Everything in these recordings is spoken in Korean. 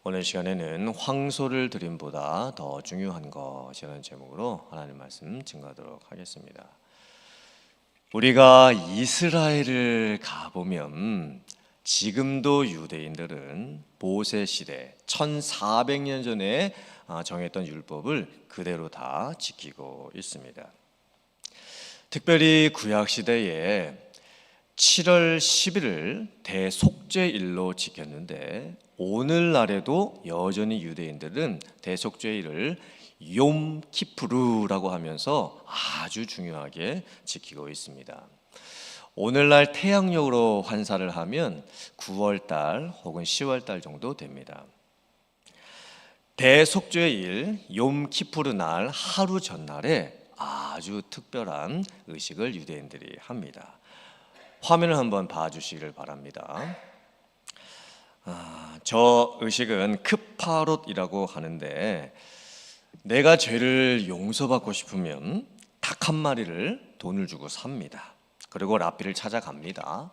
오늘 시간에는 황소를 드림보다 더 중요한 것이라는 제목으로 하나님 말씀 증거하도록 하겠습니다. 우리가 이스라엘을 가보면 지금도 유대인들은 모세 시대 1400년 전에 정했던 율법을 그대로 다 지키고 있습니다. 특별히 구약 시대에 7월 10일을 대속죄일로 지켰는데 오늘날에도 여전히 유대인들은 대속죄일을 욤키푸르라고 하면서 아주 중요하게 지키고 있습니다. 오늘날 태양력으로 환산을 하면 9월달 혹은 10월달 정도 됩니다. 대속죄일 욤키푸르 날 하루 전날에 아주 특별한 의식을 유대인들이 합니다. 화면을 한번 봐주시길 바랍니다. 저 의식은 크파롯이라고 하는데 내가 죄를 용서받고 싶으면 닭 한 마리를 돈을 주고 삽니다. 그리고 랍비를 찾아갑니다.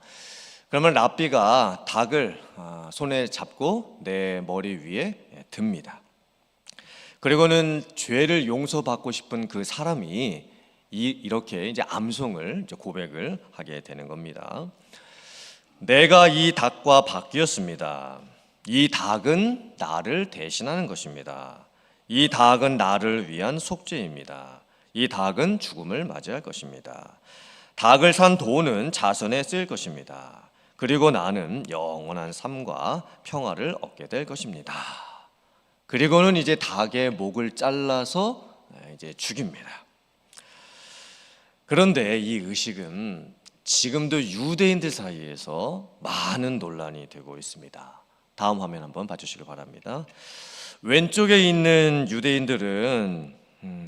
그러면 랍비가 닭을 손에 잡고 내 머리 위에 듭니다. 그리고는 죄를 용서받고 싶은 그 사람이 이렇게 이제 암송을 고백을 하게 되는 겁니다. 내가 이 닭과 바뀌었습니다. 이 닭은 나를 대신하는 것입니다. 이 닭은 나를 위한 속죄입니다. 이 닭은 죽음을 맞이할 것입니다. 닭을 산 돈은 자선에 쓰일 것입니다. 그리고 나는 영원한 삶과 평화를 얻게 될 것입니다. 그리고는 이제 닭의 목을 잘라서 이제 죽입니다. 그런데 이 의식은 지금도 유대인들 사이에서 많은 논란이 되고 있습니다. 다음 화면 한번 봐주시기 바랍니다. 왼쪽에 있는 유대인들은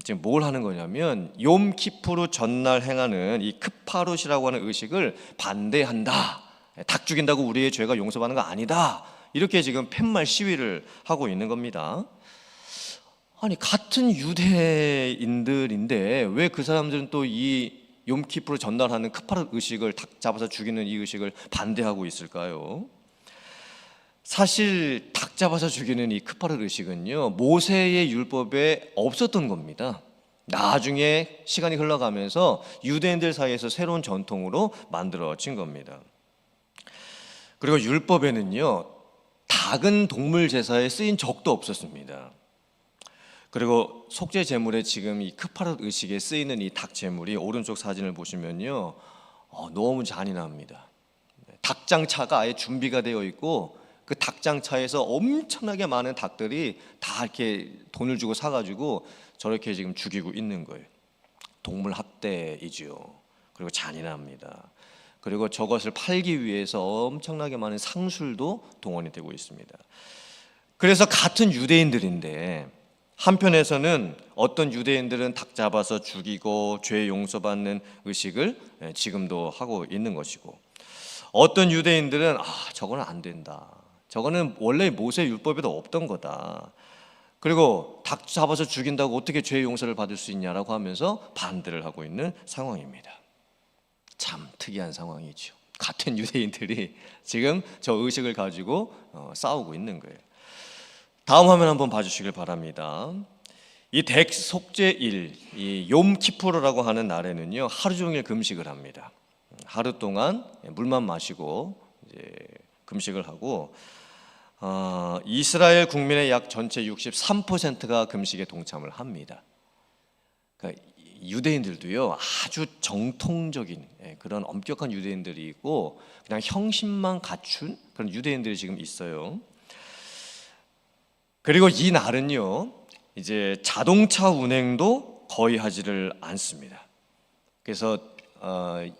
지금 뭘 하는 거냐면 욤키푸르 전날 행하는 이 크파롯이라고 하는 의식을 반대한다. 닭 죽인다고 우리의 죄가 용서받는 거 아니다. 이렇게 지금 팻말 시위를 하고 있는 겁니다. 아니 같은 유대인들인데 왜 그 사람들은 또 이 욤키푸르 전날하는 크파롯 의식을 닭 잡아서 죽이는 이 의식을 반대하고 있을까요? 사실 닭 잡아서 죽이는 이 크파롯 의식은요 모세의 율법에 없었던 겁니다. 나중에 시간이 흘러가면서 유대인들 사이에서 새로운 전통으로 만들어진 겁니다. 그리고 율법에는요 닭은 동물 제사에 쓰인 적도 없었습니다. 그리고 속죄 제물에 지금 이 크파롯 의식에 쓰이는 이 닭 제물이 오른쪽 사진을 보시면요 너무 잔인합니다. 닭장차가 아예 준비가 되어 있고 그 닭장차에서 엄청나게 많은 닭들이 다 이렇게 돈을 주고 사가지고 저렇게 지금 죽이고 있는 거예요. 동물 학대이지요. 그리고 잔인합니다. 그리고 저것을 팔기 위해서 엄청나게 많은 상술도 동원이 되고 있습니다. 그래서 같은 유대인들인데 한편에서는 어떤 유대인들은 닭 잡아서 죽이고 죄 용서받는 의식을 지금도 하고 있는 것이고 어떤 유대인들은 저거는 안 된다. 저거는 원래 모세 율법에도 없던 거다. 그리고 닭 잡아서 죽인다고 어떻게 죄 용서를 받을 수 있냐라고 하면서 반대를 하고 있는 상황입니다. 참 특이한 상황이죠. 같은 유대인들이 지금 저 의식을 가지고 싸우고 있는 거예요. 다음 화면 한번 봐주시길 바랍니다. 이 대속죄일, 이 욤키푸르라고 하는 날에는요 하루 종일 금식을 합니다. 하루 동안 물만 마시고 이제 금식을 하고 이스라엘 국민의 약 전체 63%가 금식에 동참을 합니다. 그러니까 유대인들도요 아주 정통적인 그런 엄격한 유대인들이 있고 그냥 형식만 갖춘 그런 유대인들이 지금 있어요. 그리고 이 날은요 이제 자동차 운행도 거의 하지를 않습니다. 그래서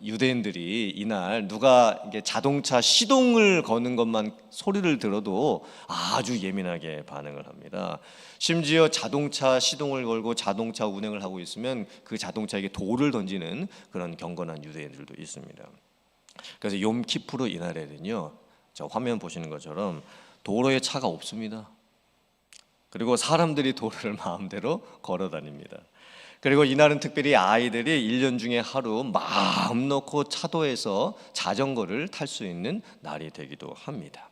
유대인들이 이날 누가 이게 자동차 시동을 거는 것만 소리를 들어도 아주 예민하게 반응을 합니다. 심지어 자동차 시동을 걸고 자동차 운행을 하고 있으면 그 자동차에게 돌을 던지는 그런 경건한 유대인들도 있습니다. 그래서 욤키푸르 이날에는요 저 화면 보시는 것처럼 도로에 차가 없습니다. 그리고 사람들이 도로를 마음대로 걸어 다닙니다. 그리고 이날은 특별히 아이들이 1년 중에 하루 마음 놓고 차도에서 자전거를 탈 수 있는 날이 되기도 합니다.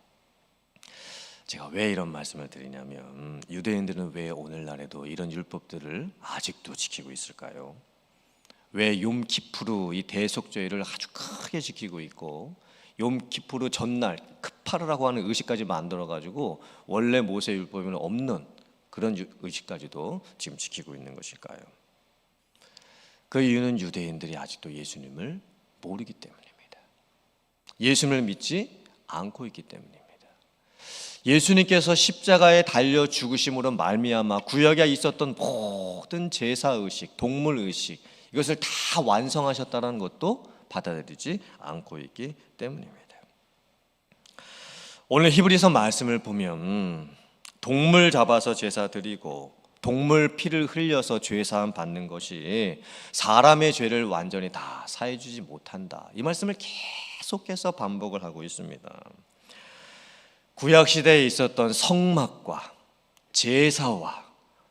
제가 왜 이런 말씀을 드리냐면 유대인들은 왜 오늘날에도 이런 율법들을 아직도 지키고 있을까요? 왜 욤키푸르 이 대속죄를 아주 크게 지키고 있고 욤키푸르 전날 크파르라고 하는 의식까지 만들어 가지고 원래 모세 율법에는 없는 그런 의식까지도 지금 지키고 있는 것일까요? 그 이유는 유대인들이 아직도 예수님을 모르기 때문입니다. 예수님을 믿지 않고 있기 때문입니다. 예수님께서 십자가에 달려 죽으심으로 말미암아 구약에 있었던 모든 제사 의식, 동물 의식 이것을 다 완성하셨다는 것도 받아들이지 않고 있기 때문입니다. 오늘 히브리서 말씀을 보면 동물 잡아서 제사 드리고 동물 피를 흘려서 죄 사함 받는 것이 사람의 죄를 완전히 다 사해 주지 못한다. 이 말씀을 계속해서 반복을 하고 있습니다. 구약 시대에 있었던 성막과 제사와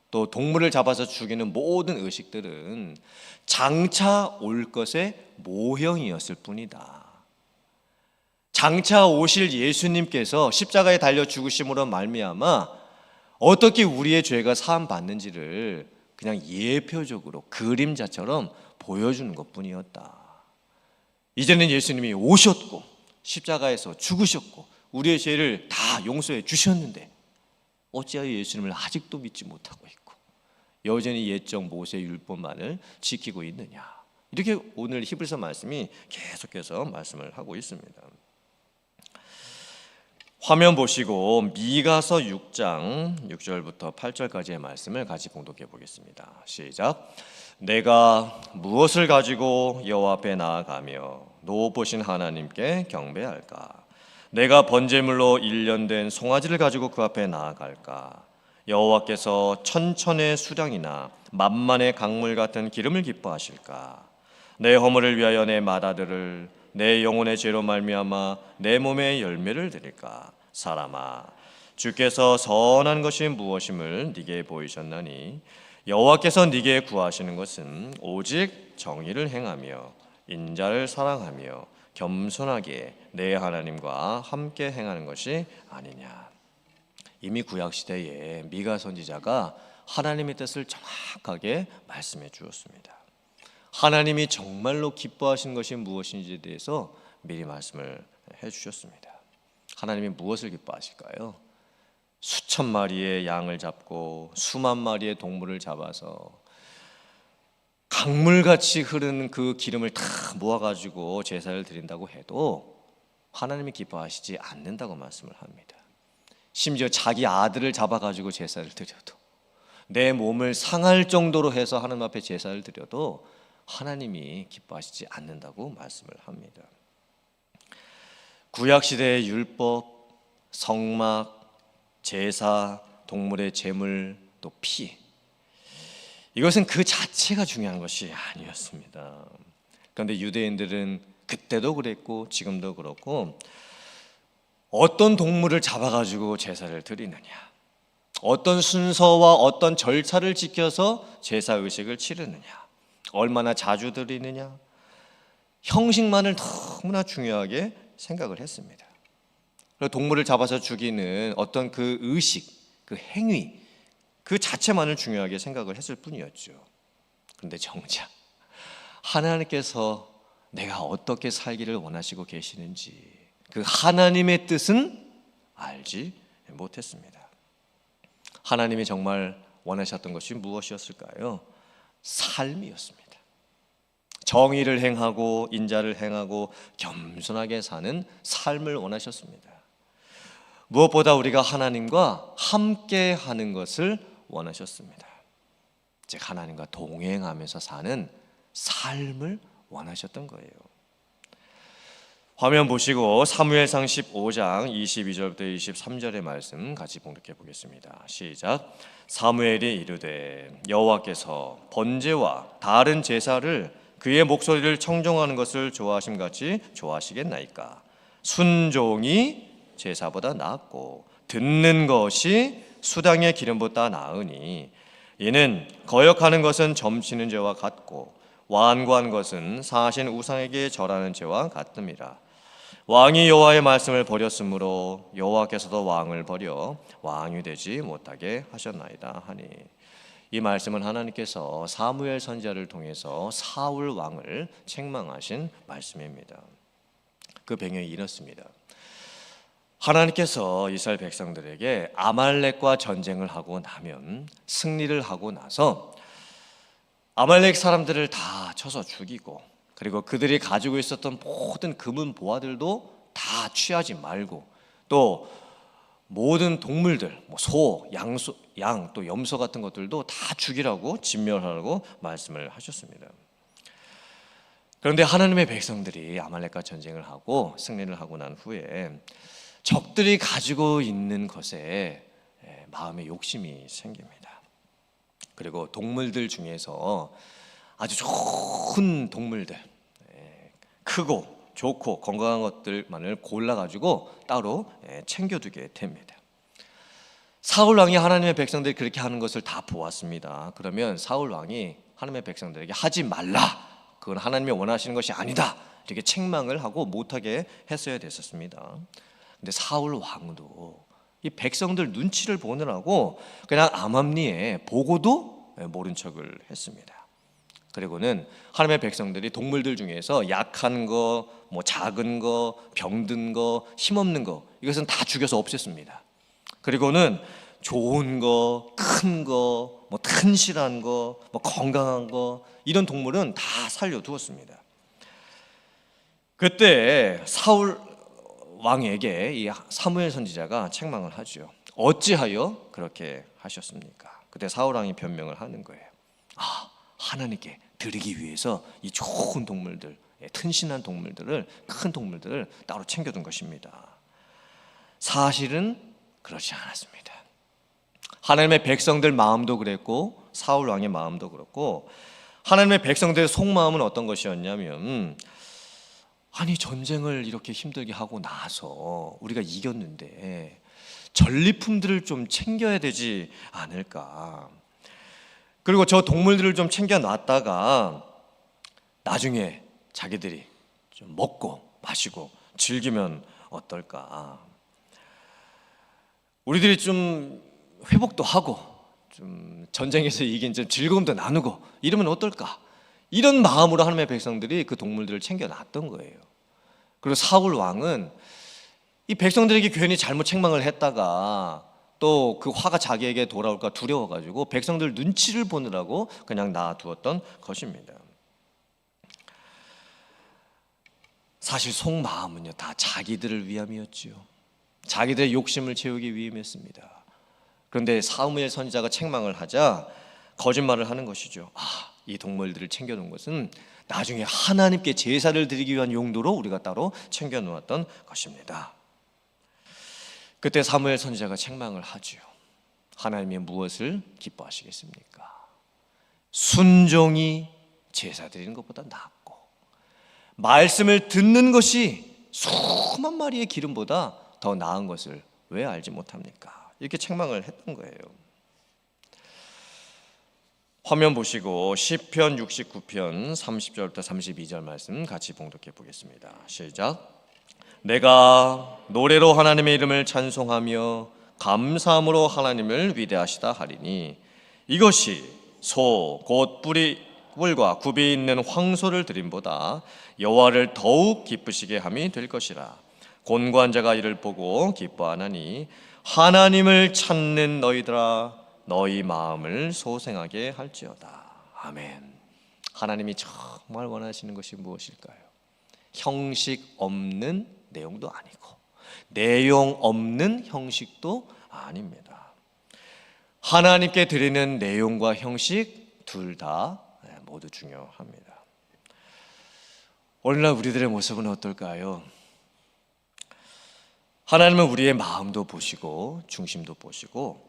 또 동물을 잡아서 죽이는 모든 의식들은 장차 올 것의 모형이었을 뿐이다. 장차 오실 예수님께서 십자가에 달려 죽으심으로 말미암아 어떻게 우리의 죄가 사함 받는지를 그냥 예표적으로 그림자처럼 보여주는 것뿐이었다. 이제는 예수님이 오셨고 십자가에서 죽으셨고 우리의 죄를 다 용서해 주셨는데 어찌하여 예수님을 아직도 믿지 못하고 있고 여전히 옛적 모세 율법만을 지키고 있느냐. 이렇게 오늘 히브리서 말씀이 계속해서 말씀을 하고 있습니다. 화면 보시고 미가서 6장 6절부터 8절까지의 말씀을 같이 봉독해 보겠습니다. 시작. 내가 무엇을 가지고 여호와 앞에 나아가며 높으신 하나님께 경배할까? 내가 번제물로 1년 된 송아지를 가지고 그 앞에 나아갈까? 여호와께서 천천의 수량이나 만만의 강물 같은 기름을 기뻐하실까? 내 허물을 위하여 내 맏아들을 내 영혼의 죄로 말미암아 내 몸의 열매를 드릴까? 사람아, 주께서 선한 것이 무엇임을 네게 보이셨나니 여호와께서 네게 구하시는 것은 오직 정의를 행하며 인자를 사랑하며 겸손하게 내 하나님과 함께 행하는 것이 아니냐. 이미 구약 시대에 미가 선지자가 하나님의 뜻을 정확하게 말씀해 주었습니다. 하나님이 정말로 기뻐하시는 것이 무엇인지에 대해서 미리 말씀을 해 주셨습니다. 하나님이 무엇을 기뻐하실까요? 수천 마리의 양을 잡고 수만 마리의 동물을 잡아서 강물같이 흐르는 그 기름을 다 모아가지고 제사를 드린다고 해도 하나님이 기뻐하시지 않는다고 말씀을 합니다. 심지어 자기 아들을 잡아가지고 제사를 드려도 내 몸을 상할 정도로 해서 하나님 앞에 제사를 드려도 하나님이 기뻐하시지 않는다고 말씀을 합니다. 구약시대의 율법, 성막, 제사, 동물의 제물, 또 피, 이것은 그 자체가 중요한 것이 아니었습니다. 그런데 유대인들은 그때도 그랬고 지금도 그렇고 어떤 동물을 잡아가지고 제사를 드리느냐, 어떤 순서와 어떤 절차를 지켜서 제사 의식을 치르느냐, 얼마나 자주 드리느냐, 형식만을 너무나 중요하게 생각을 했습니다. 동물을 잡아서 죽이는 어떤 그 의식, 그 행위 그 자체만을 중요하게 생각을 했을 뿐이었죠. 그런데 정작 하나님께서 내가 어떻게 살기를 원하시고 계시는지 그 하나님의 뜻은 알지 못했습니다. 하나님이 정말 원하셨던 것이 무엇이었을까요? 삶이었습니다. 정의를 행하고 인자를 행하고 겸손하게 사는 삶을 원하셨습니다. 무엇보다 우리가 하나님과 함께 하는 것을 원하셨습니다. 즉 하나님과 동행하면서 사는 삶을 원하셨던 거예요. 화면 보시고 사무엘상 15장 22절부터 23절의 말씀 같이 봉독해 보겠습니다. 시작. 사무엘이 이르되 여호와께서 번제와 다른 제사를 그의 목소리를 청종하는 것을 좋아하심같이 좋아하시겠나이까? 순종이 제사보다 낫고 듣는 것이 수당의 기름보다 나으니 이는 거역하는 것은 점치는 죄와 같고 완고한 것은 사신 우상에게 절하는 죄와 같음이라. 왕이 여호와의 말씀을 버렸으므로 여호와께서도 왕을 버려 왕이 되지 못하게 하셨나이다 하니, 이 말씀은 하나님께서 사무엘 선지자를 통해서 사울 왕을 책망하신 말씀입니다. 그 배경이 이렇습니다. 하나님께서 이스라엘 백성들에게 아말렉과 전쟁을 하고 나면, 승리를 하고 나서 아말렉 사람들을 다 쳐서 죽이고, 그리고 그들이 가지고 있었던 모든 금은 보화들도 다 취하지 말고, 또 모든 동물들, 소, 양, 또 염소 같은 것들도 다 죽이라고, 진멸하라고 말씀을 하셨습니다. 그런데 하나님의 백성들이 아말렉과 전쟁을 하고 승리를 하고 난 후에 적들이 가지고 있는 것에 마음의 욕심이 생깁니다. 그리고 동물들 중에서 아주 좋은 동물들, 크고 좋고 건강한 것들만을 골라가지고 따로 챙겨두게 됩니다. 사울 왕이 하나님의 백성들이 그렇게 하는 것을 다 보았습니다. 그러면 사울 왕이 하나님의 백성들에게 하지 말라, 그건 하나님이 원하시는 것이 아니다, 이렇게 책망을 하고 못하게 했어야 됐었습니다. 근데 사울 왕도 이 백성들 눈치를 보느라고 그냥 암암리에 보고도 모른 척을 했습니다. 그리고는 하나님의 백성들이 동물들 중에서 약한 거, 작은 거, 병든 거, 힘없는 거, 이것은 다 죽여서 없앴습니다. 그리고는 좋은 거, 큰 거, 튼실한 거, 건강한 거, 이런 동물은 다 살려두었습니다. 그때 사울 왕에게 이 사무엘 선지자가 책망을 하죠. 어찌하여 그렇게 하셨습니까? 그때 사울 왕이 변명을 하는 거예요. 하나님께 드리기 위해서 이 좋은 동물들, 튼실한 동물들을, 큰 동물들을 따로 챙겨둔 것입니다. 사실은 그렇지 않았습니다. 하나님의 백성들 마음도 그랬고 사울 왕의 마음도 그렇고, 하나님의 백성들의 속마음은 어떤 것이었냐면, 아니 전쟁을 이렇게 힘들게 하고 나서 우리가 이겼는데 전리품들을 좀 챙겨야 되지 않을까, 그리고 저 동물들을 좀 챙겨놨다가 나중에 자기들이 좀 먹고 마시고 즐기면 어떨까, 우리들이 좀 회복도 하고 좀 전쟁에서 이긴 좀 즐거움도 나누고 이러면 어떨까, 이런 마음으로 하나님의 백성들이 그 동물들을 챙겨놨던 거예요. 그리고 사울 왕은 이 백성들에게 괜히 잘못 책망을 했다가 또 그 화가 자기에게 돌아올까 두려워가지고 백성들 눈치를 보느라고 그냥 놔두었던 것입니다. 사실 속마음은요 다 자기들을 위함이었지요. 자기들의 욕심을 채우기 위함이었습니다. 그런데 사무엘 선지자가 책망을 하자 거짓말을 하는 것이죠. 이 동물들을 챙겨놓은 것은 나중에 하나님께 제사를 드리기 위한 용도로 우리가 따로 챙겨놓았던 것입니다. 그때 사무엘 선지자가 책망을 하죠. 하나님이 무엇을 기뻐하시겠습니까? 순종이 제사 드리는 것보다 낫고, 말씀을 듣는 것이 수만 마리의 기름보다 더 나은 것을 왜 알지 못합니까? 이렇게 책망을 했던 거예요. 화면 보시고 시편 69편 30절부터 32절 말씀 같이 봉독해 보겠습니다. 시작. 내가 노래로 하나님의 이름을 찬송하며 감사함으로 하나님을 위대하시다 하리니, 이것이 소 곧 뿔과 굽이 있는 황소를 드림보다 여호와를 더욱 기쁘시게 함이 될 것이라. 곤고한 자가 이를 보고 기뻐하나니, 하나님을 찾는 너희들아 너희 마음을 소생하게 할지어다. 아멘. 하나님이 정말 원하시는 것이 무엇일까요? 형식 없는 내용도 아니고 내용 없는 형식도 아닙니다. 하나님께 드리는 내용과 형식 둘 다 모두 중요합니다. 오늘날 우리들의 모습은 어떨까요? 하나님은 우리의 마음도 보시고 중심도 보시고,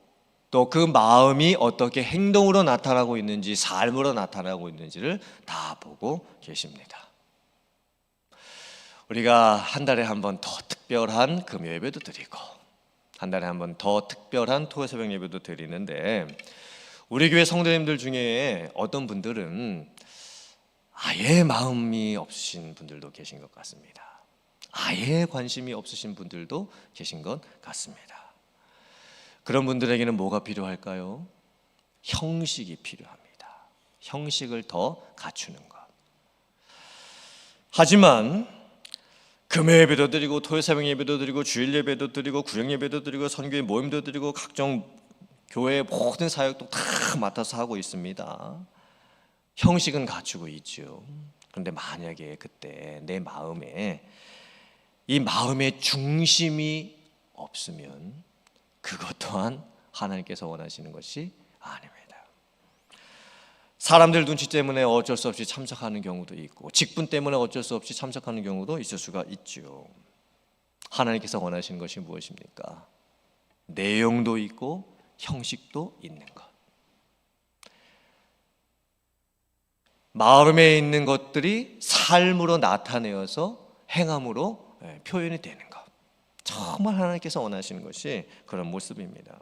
또 그 마음이 어떻게 행동으로 나타나고 있는지, 삶으로 나타나고 있는지를 다 보고 계십니다. 우리가 한 달에 한 번 더 특별한 금요 예배도 드리고 한 달에 한 번 더 특별한 토요 새벽 예배도 드리는데, 우리 교회 성도님들 중에 어떤 분들은 아예 마음이 없으신 분들도 계신 것 같습니다. 아예 관심이 없으신 분들도 계신 것 같습니다. 그런 분들에게는 뭐가 필요할까요? 형식이 필요합니다. 형식을 더 갖추는 것. 하지만 금요 예배도 드리고 토요 새벽 예배도 드리고 주일 예배도 드리고 구역 예배도 드리고 선교회 모임도 드리고 각종 교회의 모든 사역도 다 맡아서 하고 있습니다. 형식은 갖추고 있죠. 그런데 만약에 그때 내 마음에 이 마음의 중심이 없으면 그것 또한 하나님께서 원하시는 것이 아닙니다. 사람들 눈치 때문에 어쩔 수 없이 참석하는 경우도 있고 직분 때문에 어쩔 수 없이 참석하는 경우도 있을 수가 있죠. 하나님께서 원하시는 것이 무엇입니까? 내용도 있고 형식도 있는 것. 마음에 있는 것들이 삶으로 나타내어서 행함으로 표현이 되는 것. 정말 하나님께서 원하시는 것이 그런 모습입니다.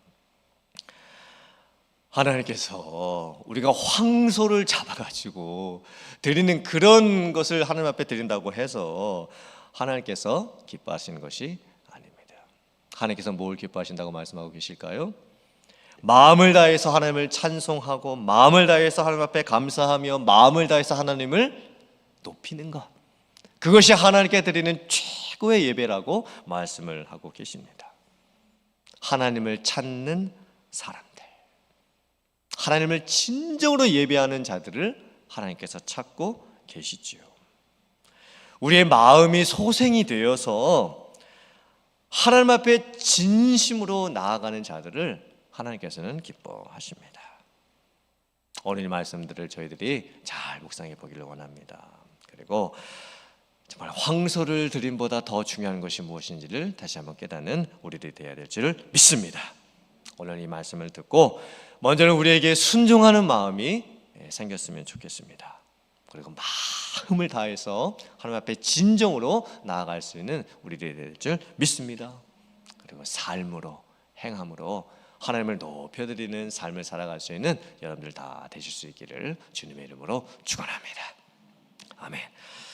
하나님께서 우리가 황소를 잡아가지고 드리는 그런 것을 하나님 앞에 드린다고 해서 하나님께서 기뻐하시는 것이 아닙니다. 하나님께서 뭘 기뻐하신다고 말씀하고 계실까요? 마음을 다해서 하나님을 찬송하고 마음을 다해서 하나님 앞에 감사하며 마음을 다해서 하나님을 높이는 것. 그것이 하나님께 드리는 최고의 예배라고 말씀을 하고 계십니다. 하나님을 찾는 사람들, 하나님을 진정으로 예배하는 자들을 하나님께서 찾고 계시지요. 우리의 마음이 소생이 되어서 하나님 앞에 진심으로 나아가는 자들을 하나님께서는 기뻐하십니다. 오늘 이 말씀들을 저희들이 잘 묵상해 보기를 원합니다. 그리고 정말 황소를 드림보다 더 중요한 것이 무엇인지를 다시 한번 깨닫는 우리들이 되어야 될 줄 믿습니다. 오늘 이 말씀을 듣고 먼저는 우리에게 순종하는 마음이 생겼으면 좋겠습니다. 그리고 마음을 다해서 하나님 앞에 진정으로 나아갈 수 있는 우리들이 될 줄 믿습니다. 그리고 삶으로 행함으로 하나님을 높여드리는 삶을 살아갈 수 있는 여러분들 다 되실 수 있기를 주님의 이름으로 축원합니다. 아멘.